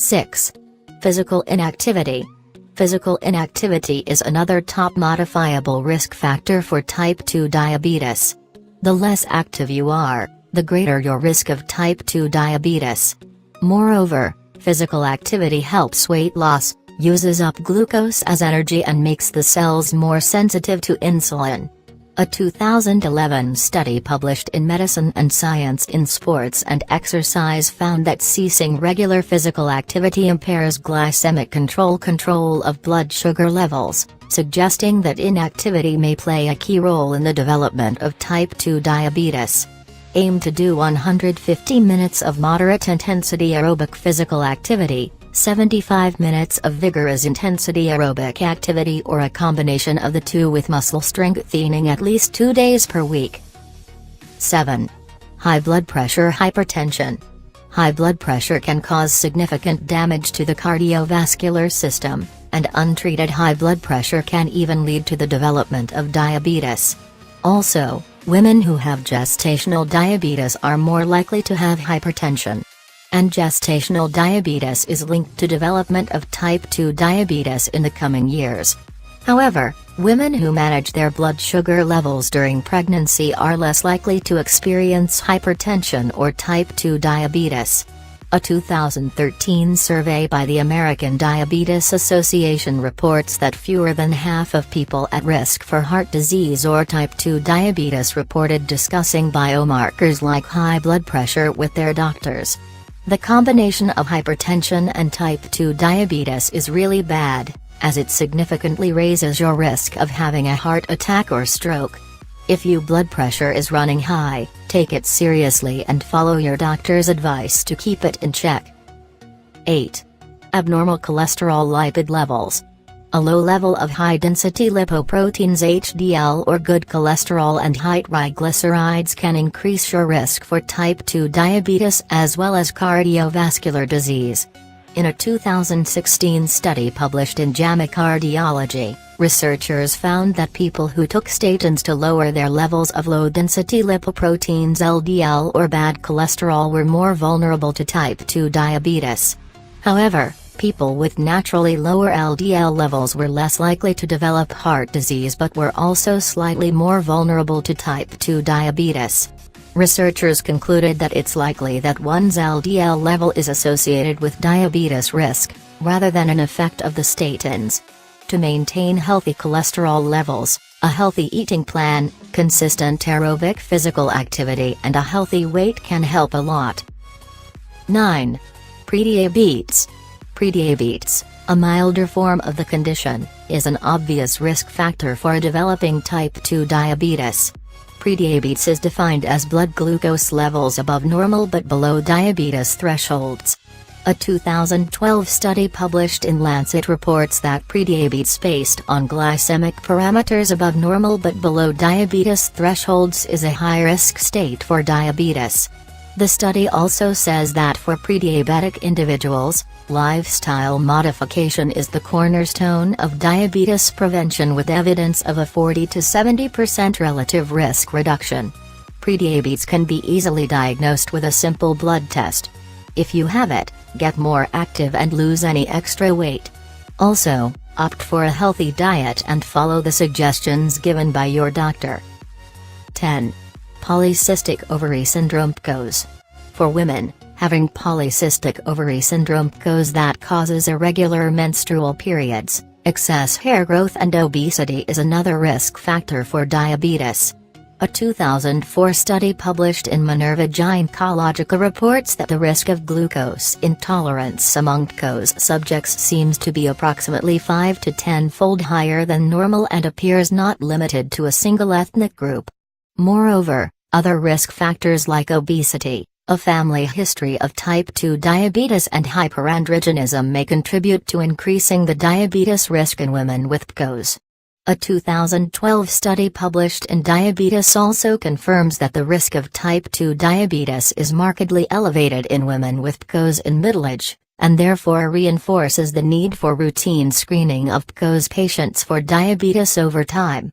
6. Physical inactivity. Physical inactivity is another top modifiable risk factor for type 2 diabetes. The less active you are, the greater your risk of type 2 diabetes. Moreover, physical activity helps weight loss, uses up glucose as energy and makes the cells more sensitive to insulin. A 2011 study published in Medicine and Science in Sports and Exercise found that ceasing regular physical activity impairs glycemic control of blood sugar levels, suggesting that inactivity may play a key role in the development of type 2 diabetes. Aim to do 150 minutes of moderate-intensity aerobic physical activity, 75 minutes of vigorous intensity aerobic activity or a combination of the two with muscle strengthening at least 2 days per week. 7. High blood pressure hypertension. High blood pressure can cause significant damage to the cardiovascular system, and untreated high blood pressure can even lead to the development of diabetes. Also, women who have gestational diabetes are more likely to have hypertension. And gestational diabetes is linked to development of type 2 diabetes in the coming years. However, women who manage their blood sugar levels during pregnancy are less likely to experience hypertension or type 2 diabetes. A 2013 survey by the American Diabetes Association reports that fewer than half of people at risk for heart disease or type 2 diabetes reported discussing biomarkers like high blood pressure with their doctors. The combination of hypertension and type 2 diabetes is really bad, as it significantly raises your risk of having a heart attack or stroke. If your blood pressure is running high, take it seriously and follow your doctor's advice to keep it in check. 8. Abnormal cholesterol lipid levels. A low level of high-density lipoproteins HDL or good cholesterol and high triglycerides can increase your risk for type 2 diabetes as well as cardiovascular disease. In a 2016 study published in JAMA Cardiology, researchers found that people who took statins to lower their levels of low-density lipoproteins LDL or bad cholesterol were more vulnerable to type 2 diabetes. However, people with naturally lower LDL levels were less likely to develop heart disease but were also slightly more vulnerable to type 2 diabetes. Researchers concluded that it's likely that one's LDL level is associated with diabetes risk, rather than an effect of the statins. To maintain healthy cholesterol levels, a healthy eating plan, consistent aerobic physical activity and a healthy weight can help a lot. 9. Prediabetes. Prediabetes, a milder form of the condition, is an obvious risk factor for developing type 2 diabetes. Prediabetes is defined as blood glucose levels above normal but below diabetes thresholds. A 2012 study published in Lancet reports that prediabetes based on glycemic parameters above normal but below diabetes thresholds is a high-risk state for diabetes. The study also says that for prediabetic individuals, lifestyle modification is the cornerstone of diabetes prevention with evidence of a 40 to 70% relative risk reduction. Prediabetes can be easily diagnosed with a simple blood test. If you have it, get more active and lose any extra weight. Also, opt for a healthy diet and follow the suggestions given by your doctor. 10. Polycystic ovary syndrome (PCOS). For women, having polycystic ovary syndrome (PCOS) that causes irregular menstrual periods, excess hair growth and obesity is another risk factor for diabetes. A 2004 study published in Minerva Gynecologica reports that the risk of glucose intolerance among PCOS subjects seems to be approximately 5 to 10-fold higher than normal and appears not limited to a single ethnic group. Moreover, other risk factors like obesity, a family history of type 2 diabetes and hyperandrogenism may contribute to increasing the diabetes risk in women with PCOS. A 2012 study published in Diabetes also confirms that the risk of type 2 diabetes is markedly elevated in women with PCOS in middle age, and therefore reinforces the need for routine screening of PCOS patients for diabetes over time.